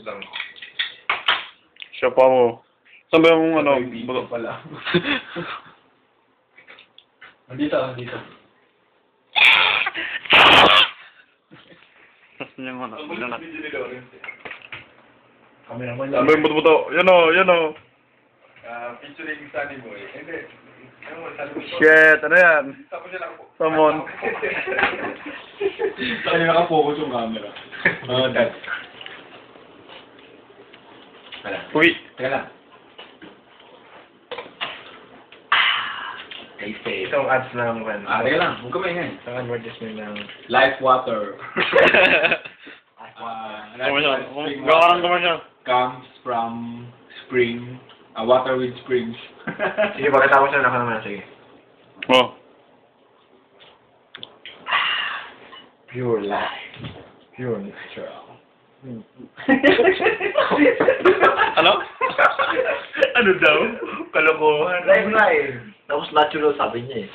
lang. Siya pa mo. Saan ba yung ano? Dito pala. Dito. Saan yung ano? Camera mo Saan ba yung buto-buto? Yan o. Featuring Sunny Boy. Hindi. Shit, ano yan? Samon. Saan naka-focus yung camera? Dad. Uy. Teka lang. Itong ads na mo kan. Teka lang. Huwag ka maingay. Ang advertisement ng Life Water. Commercial. Gawa ng commercial. Comes from spring. Water with springs. Sige, pakita ko siya na naman. Sige. Oh. Pure life. Pure natural. Ano? Ano daw? Kalokohan. Life. Tapos natural sabi niya eh.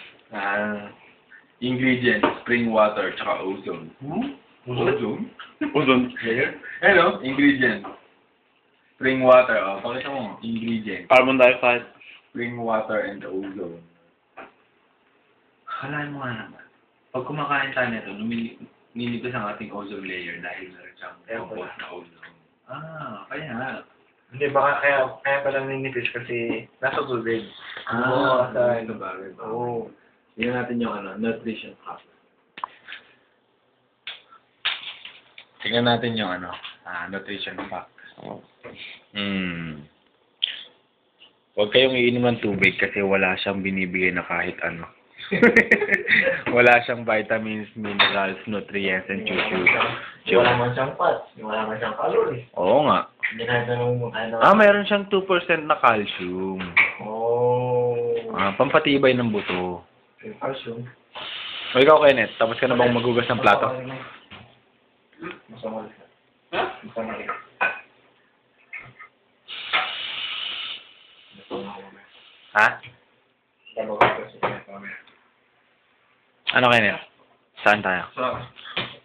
Ingredient, spring water, tsaka ozone. Ozone? Ozone. Hello, ingredient. Spring water, pakita mo. Ingredient. Carbon dioxide. Spring water and ozone. Halaan mo nga naman. Pag kumakain tayo nito, ninipis ang ating ozone layer dahil meron siyang compost na ozone. Kaya nga. Hindi, baka kaya pala ninipis kasi nasa tubig. Sa ito bagay. Oo. Tingnan natin yung nutrition fact. Tingnan natin yung nutrition fact. Huwag kayong iinom ng tubig kasi wala siyang binibigay na kahit ano. Wala siyang vitamins, minerals, nutrients, and chuchu. Wala man siyang fats, wala man siyang calories. Oo nga. Meron siyang 2% na calcium. Pampatibay ng buto. Calcium? O ikaw, Kenneth, tapos ka na bang magugas ng plato? Ha? Ano, Kenneth? Saan tayo?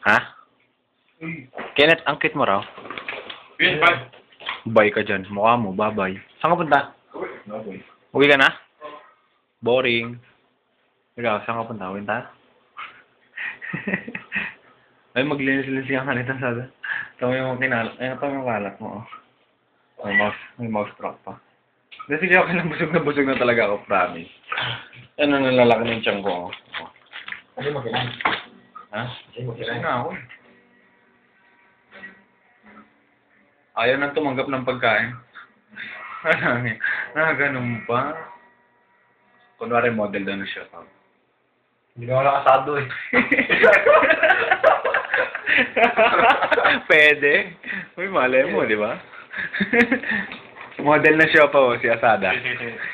Ha? Kenneth, ang cute mo raw. Bye ka dyan. Mukha mo, bye-bye. Saan ka punta? Uwi ka na? Boring. Ikaw, saan ka punta? Uwi tayo? Ay, maglinis-linis ka kanita sa atin. Ito yung kinalak. Ay, ito yung kalak mo. May mouse track pa. Kasi kaya okay lang, busog na talaga ako, promise. Ano nalalaki ng tiyan ko? Kasi makilang. Ha? Kasi makilang na ako. Ayaw nang tumanggap ng pagkain. Ganun pa. Kunwari model daw na siya. Hindi ka wala kasado eh. Pwede. Uy, malay mo, di ba? Model na siya pa si Asada.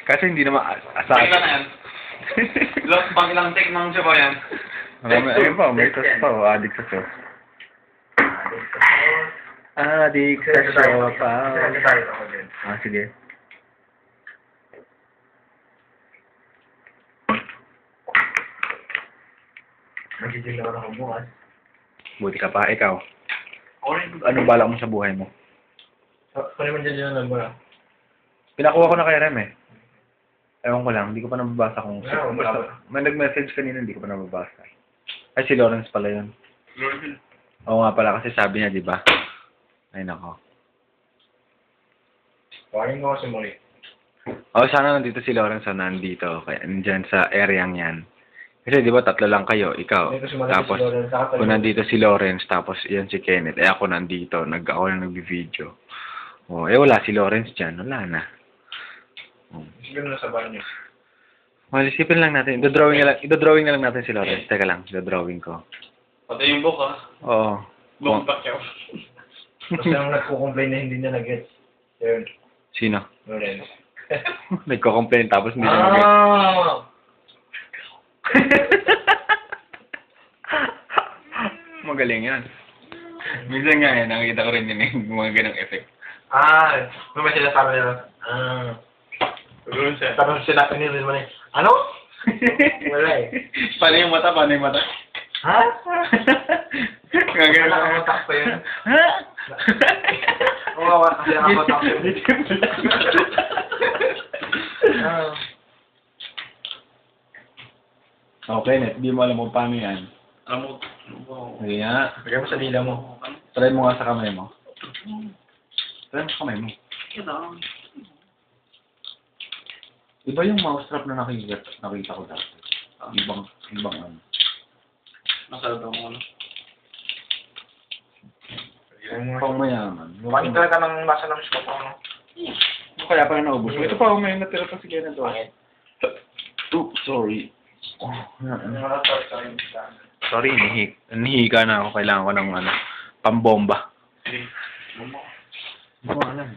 Kasi hindi naman Asada. Take na yan. Pang ilang take ng siya pa yan. Ayun pa, may sauce pa. Adik sa sauce. Adik sa siopa. Sige. Magiging naman ako bukas. Buti ka pa, ikaw. Ano balak mo sa buhay mo? Pwede mo dyan yung number ah. Pinakuha ko na kay Rem eh. Ewan ko lang, hindi ko pa nababasa kung... May nag-message kanina, hindi ko pa nababasa. Ay, si Lawrence pala yun. Lawrence? Oo nga pala, kasi sabi niya, di ba? Ay, nako. Paring mo kasi muli. Sana nandito si Lawrence o nandito. Kaya nandyan sa area yan. Kasi di ba tatlo lang kayo, ikaw. Tapos, kung nandito si Lawrence, tapos yan si Kenneth. Ako nandito, ako na nag-video. Wala si Lawrence dyan. Wala na. Isipin na sa banyo. Isipin lang natin. Idodrawing na lang natin si Lawrence. Teka lang, idodrawing ko. Pati yung book, ha? Oo. Book back yaw. Kasi ang nagko-complain na hindi niya nag-gets. Sino? Lawrence. Nagko-complain tapos hindi niya nag-gets. Magaling yan. Minsan nga yan, nakikita ko rin yun mga ganong effect. Ano ba sila sabi nila? Tapos sila pinili mo na ano? Wala eh. Paano yung mata? Ha? Gagawin lang ang utak pa yun. Ha? Kawawa kasi ako tapos. Okay, net. Di mo alam kung paano yan. Alam mo, Sige nga. Bigyan mo sa dila mo. Try mo nga sa kamay mo. Try mo sa kamay mo. Iba yung mousetrap na nakita ko dati. Ibang ano. Nasarap mo ano. Pang mayaman. Kumain talaga ng nasa namis ko pa, no? Kaya pala naubos mo. Ito pa, may natira pa si Kenneth. Oops, sorry. Sorry, nahihika na ako. Kailangan ko ng ano, pambomba. Hindi ko alam.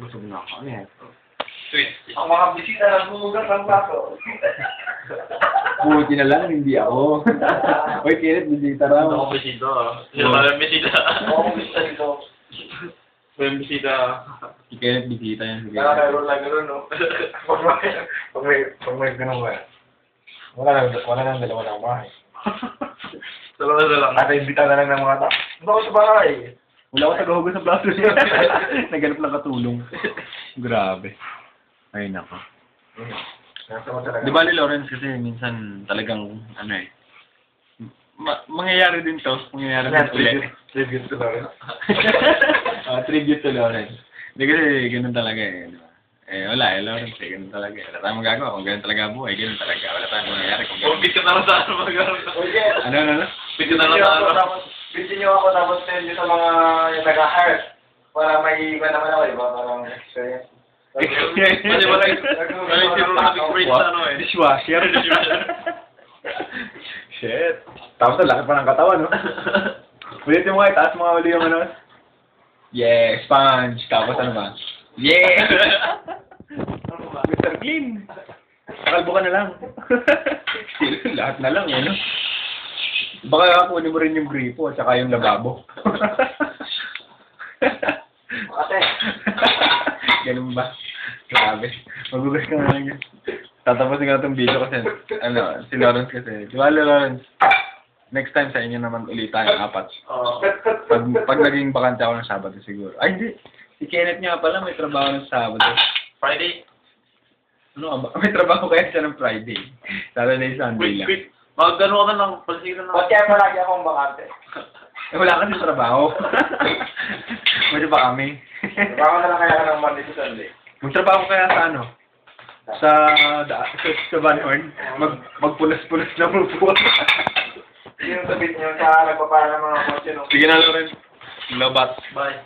Busog na ako. Ano yan? Ang mga bisita na bumugat ang plato. Buti na lang, hindi ako. Uy, Kenneth, bisita raw. Ako bisita. Sino ba yung bisita? Oo, bisita dito. Yung bisita. Si Kenneth, bisita yan. Nakakaroon lang gano'n, no? Pag may ganun ba? Wala nang dalawa ng bahay. Dalawa na lang. At imbita na lang ng mga tao. Hindi ako sa bahay. Wala ako tagahugas sa plato niya. Naganap ng katulong. Grabe. Ay, nako. Nasa mo talaga. Di ba ni Lawrence kasi minsan talagang ano eh. Mangyayari din to. Mangyayari din ulit. Tribute to Lawrence. Tribute to Lawrence. Hindi kasi ganun talaga eh. Di ba? Eh wala eh, Lawrence eh. Ganun talaga eh. Wala tayong magagawa. Kung ganun talaga buhay, ganun talaga. Wala tayong mangyayari kung ganun. Bit ka na lang sa ano magagawa. Ano? Bit ka na lang sa ano. Bitin niyo ako tapos send niyo sa mga yung nag-hire. Para may iba naman ako, diba? Parang experience. Pwede ba rin? Pwede sino na nag-break sa ano eh. Dishwasher. Shit. Tapos ang laki pa ng katawan, no? Ulitin mo nga, itaas mo nga uli yung ano. Yeah, sponge. Tapos ano ba? Yeah! Mr. Clean! Nakalbo ka na lang. Lahat na lang, ano? Baka kunin mo rin yung gripo at saka yung lababo. Ate. Ganun ba? Grabe. Magugas ka na lang yun. Tatapusin nga itong video kasi, ano, si Lawrence kasi. Di ba, Lawrence? Next time sa inyo naman ulit tayo, 4. Pag naging bakante ako ng Sabado siguro. Ay, hindi. Si Kenneth nga pala may trabaho ng Sabado. Friday. Ano ba? May trabaho kaya siya ng Friday. Saturday, Sunday lang. Quick. Mag-ano ka na lang. Palsigan na. Ba't kaya palagi akong bakante? Eh, wala kasi trabaho. Medyo pa kami. Baka na lang kaya ng Monday to Sunday. Magtrabaho kaya sa ano? Sa Van Horn? Magpulas-pulas na po. Yung sabihin niyo sa nagpapala ng mga kotse, no? Sige na, Lawrence. Lobat. Bye.